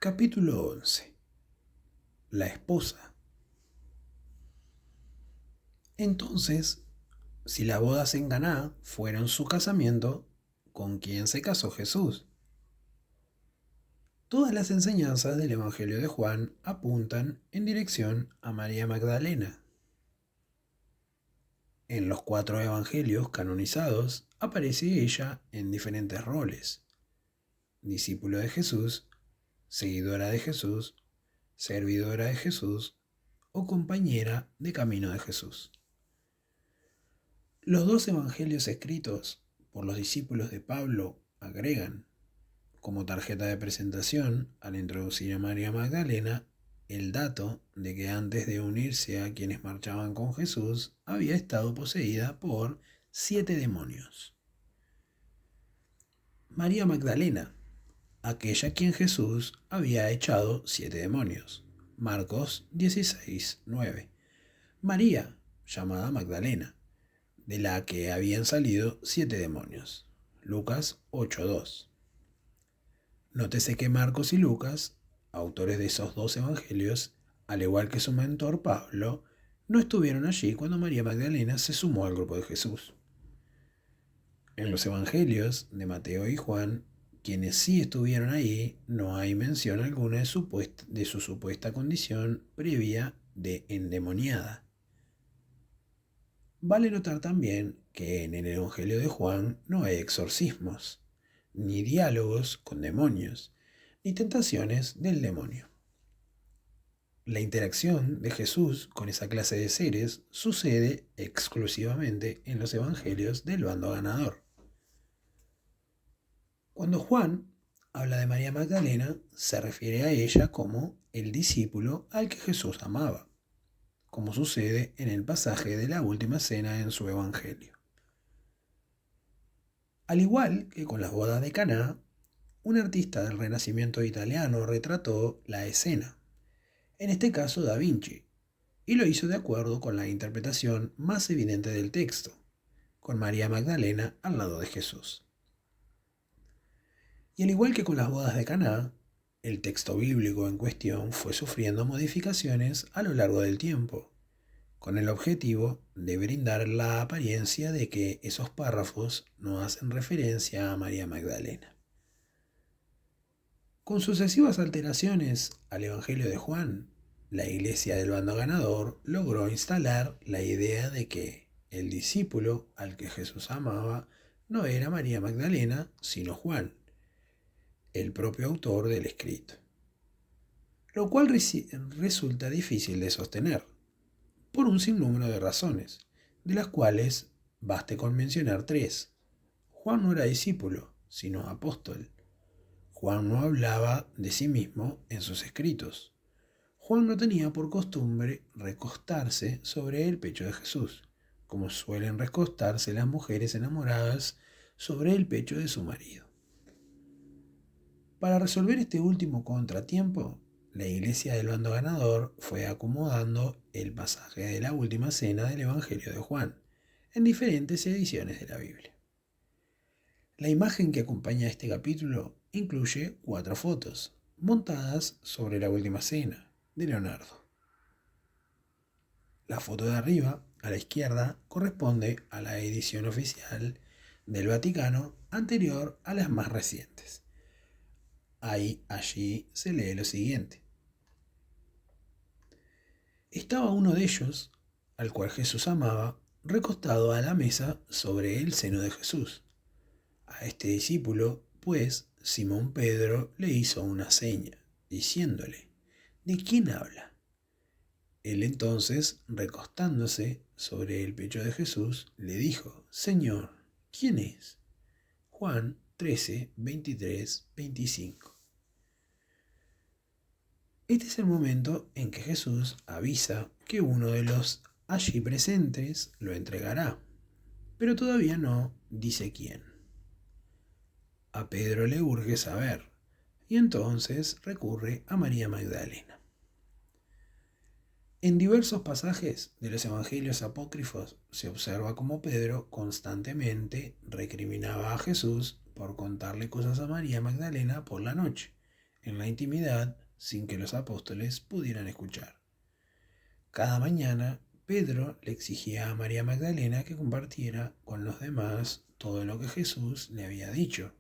Capítulo 11. La esposa. Entonces, si las bodas en Caná fueron su casamiento, ¿con quién se casó Jesús? Todas las enseñanzas del Evangelio de Juan apuntan en dirección a María Magdalena. En los 4 evangelios canonizados aparece ella en diferentes roles: discípulo de Jesús, seguidora de Jesús, servidora de Jesús o compañera de camino de Jesús. Los 2 evangelios escritos por los discípulos de Pablo agregan, como tarjeta de presentación, al introducir a María Magdalena, el dato de que antes de unirse a quienes marchaban con Jesús, había estado poseída por 7 demonios. María Magdalena, aquella a quien Jesús había echado 7 demonios. Marcos 16:9. María, llamada Magdalena, de la que habían salido 7 demonios. Lucas 8:2. Nótese que Marcos y Lucas, autores de esos 2 evangelios, al igual que su mentor Pablo, no estuvieron allí cuando María Magdalena se sumó al grupo de Jesús. En los evangelios de Mateo y Juan, quienes sí estuvieron ahí, no hay mención alguna de su supuesta condición previa de endemoniada. Vale notar también que en el Evangelio de Juan no hay exorcismos, ni diálogos con demonios, ni tentaciones del demonio. La interacción de Jesús con esa clase de seres sucede exclusivamente en los Evangelios del bando ganador. Cuando Juan habla de María Magdalena, se refiere a ella como el discípulo al que Jesús amaba, como sucede en el pasaje de la última cena en su Evangelio. Al igual que con las bodas de Caná, un artista del Renacimiento italiano retrató la escena, en este caso Da Vinci, y lo hizo de acuerdo con la interpretación más evidente del texto, con María Magdalena al lado de Jesús. Y al igual que con las bodas de Caná, el texto bíblico en cuestión fue sufriendo modificaciones a lo largo del tiempo, con el objetivo de brindar la apariencia de que esos párrafos no hacen referencia a María Magdalena. Con sucesivas alteraciones al Evangelio de Juan, la Iglesia del bando ganador logró instalar la idea de que el discípulo al que Jesús amaba no era María Magdalena, sino Juan, el propio autor del escrito, lo cual resulta difícil de sostener, por un sinnúmero de razones, de las cuales baste con mencionar 3. Juan no era discípulo, sino apóstol. Juan no hablaba de sí mismo en sus escritos. Juan no tenía por costumbre recostarse sobre el pecho de Jesús, como suelen recostarse las mujeres enamoradas sobre el pecho de su marido. Para resolver este último contratiempo, la Iglesia del bando ganador fue acomodando el pasaje de la última cena del Evangelio de Juan en diferentes ediciones de la Biblia. La imagen que acompaña este capítulo incluye 4 fotos montadas sobre la última cena de Leonardo. La foto de arriba, a la izquierda, corresponde a la edición oficial del Vaticano anterior a las más recientes. Allí se lee lo siguiente. Estaba uno de ellos, al cual Jesús amaba, recostado a la mesa sobre el seno de Jesús. A este discípulo, pues, Simón Pedro le hizo una seña, diciéndole, ¿de quién habla? Él entonces, recostándose sobre el pecho de Jesús, le dijo, Señor, ¿quién es? Juan 13, 23, 25. Este es el momento en que Jesús avisa que uno de los allí presentes lo entregará, pero todavía no dice quién. A Pedro le urge saber, y entonces recurre a María Magdalena. En diversos pasajes de los evangelios apócrifos se observa cómo Pedro constantemente recriminaba a Jesús por contarle cosas a María Magdalena por la noche, en la intimidad sin que los apóstoles pudieran escuchar. Cada mañana, Pedro le exigía a María Magdalena que compartiera con los demás todo lo que Jesús le había dicho.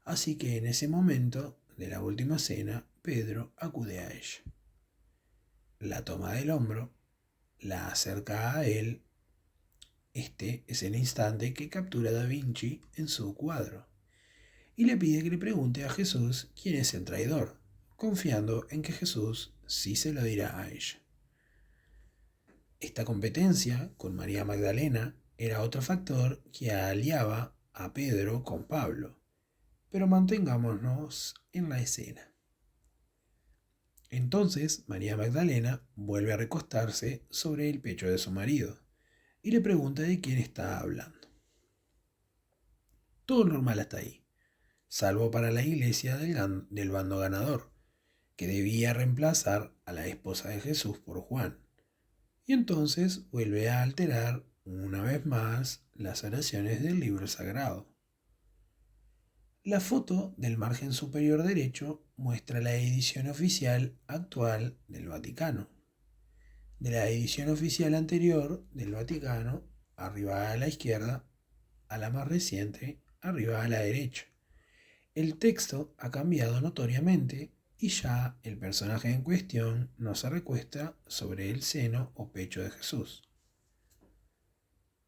Así que en ese momento de la última cena, Pedro acude a ella. La toma del hombro, la acerca a él. Este es el instante que captura Da Vinci en su cuadro, y le pide que le pregunte a Jesús quién es el traidor, confiando en que Jesús sí se lo dirá a ella. Esta competencia con María Magdalena era otro factor que aliaba a Pedro con Pablo, pero mantengámonos en la escena. Entonces María Magdalena vuelve a recostarse sobre el pecho de su marido y le pregunta de quién está hablando. Todo normal hasta ahí, salvo para la iglesia del bando ganador, que debía reemplazar a la esposa de Jesús por Juan. Y entonces vuelve a alterar una vez más las oraciones del libro sagrado. La foto del margen superior derecho muestra la edición oficial actual del Vaticano. De la edición oficial anterior del Vaticano, arriba a la izquierda, a la más reciente, arriba a la derecha. El texto ha cambiado notoriamente y ya el personaje en cuestión no se recuesta sobre el seno o pecho de Jesús.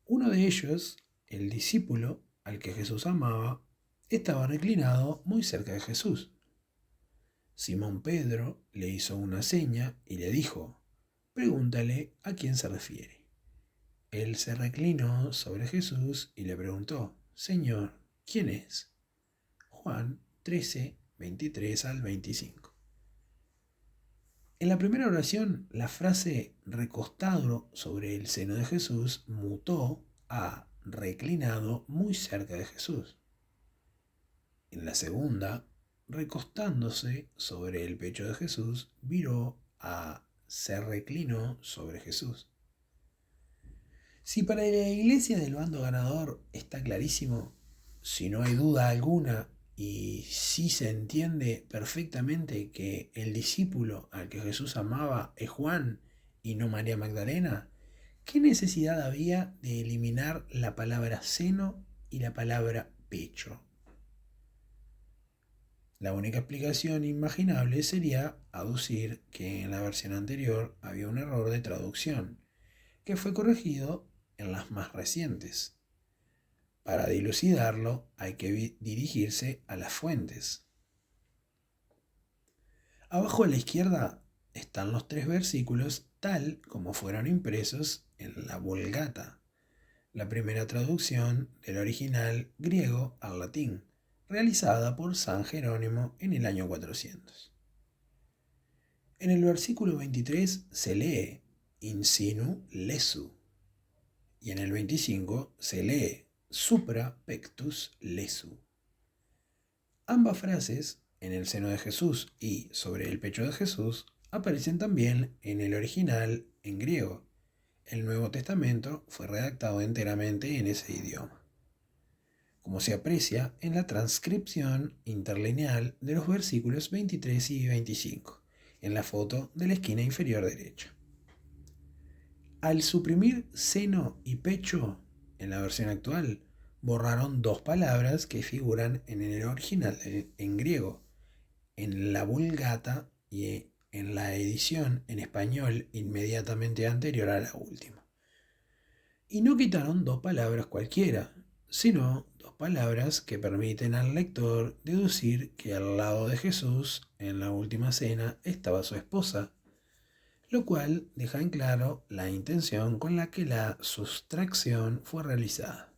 Uno de ellos, el discípulo al que Jesús amaba, estaba reclinado muy cerca de Jesús. Simón Pedro le hizo una seña y le dijo: pregúntale a quién se refiere. Él se reclinó sobre Jesús y le preguntó: Señor, ¿quién es? Juan 13, 23 al 25. En la primera oración, la frase recostado sobre el seno de Jesús mutó a reclinado muy cerca de Jesús. En la segunda, recostándose sobre el pecho de Jesús, viró a se reclinó sobre Jesús. Si para la iglesia del bando ganador está clarísimo, si no hay duda alguna y si se entiende perfectamente que el discípulo al que Jesús amaba es Juan y no María Magdalena, ¿qué necesidad había de eliminar la palabra seno y la palabra pecho? La única explicación imaginable sería aducir que en la versión anterior había un error de traducción, que fue corregido en las más recientes. Para dilucidarlo hay que dirigirse a las fuentes. Abajo a la izquierda están los 3 versículos tal como fueron impresos en la Vulgata, la primera traducción del original griego al latín, realizada por San Jerónimo en el año 400. En el versículo 23 se lee in sinu lesu y en el 25 se lee supra pectus lesu. Ambas frases, en el seno de Jesús y sobre el pecho de Jesús, aparecen también en el original en griego. El Nuevo Testamento fue redactado enteramente en ese idioma, como se aprecia en la transcripción interlineal de los versículos 23 y 25, en la foto de la esquina inferior derecha. Al suprimir seno y pecho en la versión actual, borraron 2 palabras que figuran en el original en griego, en la Vulgata y en la edición en español inmediatamente anterior a la última. Y no quitaron 2 palabras cualquiera, sino 2 palabras que permiten al lector deducir que al lado de Jesús, en la última cena, estaba su esposa, lo cual deja en claro la intención con la que la sustracción fue realizada.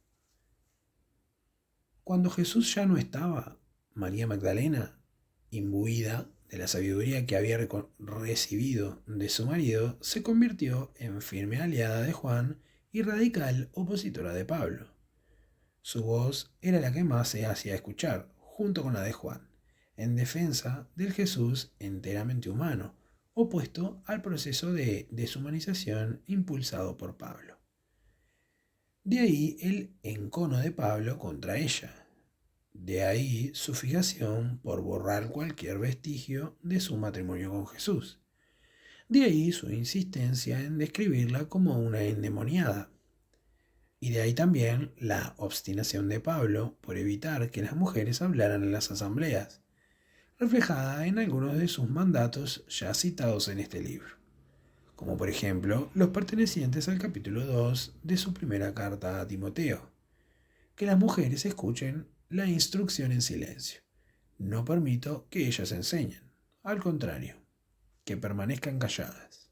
Cuando Jesús ya no estaba, María Magdalena, imbuida de la sabiduría que había recibido de su marido, se convirtió en firme aliada de Juan y radical opositora de Pablo. Su voz era la que más se hacía escuchar, junto con la de Juan, en defensa del Jesús enteramente humano, opuesto al proceso de deshumanización impulsado por Pablo. De ahí el encono de Pablo contra ella. De ahí su fijación por borrar cualquier vestigio de su matrimonio con Jesús. De ahí su insistencia en describirla como una endemoniada. Y de ahí también la obstinación de Pablo por evitar que las mujeres hablaran en las asambleas, reflejada en algunos de sus mandatos ya citados en este libro, como por ejemplo los pertenecientes al capítulo 2 de su primera carta a Timoteo: que las mujeres escuchen la instrucción en silencio. No permito que ellas enseñen. Al contrario, que permanezcan calladas.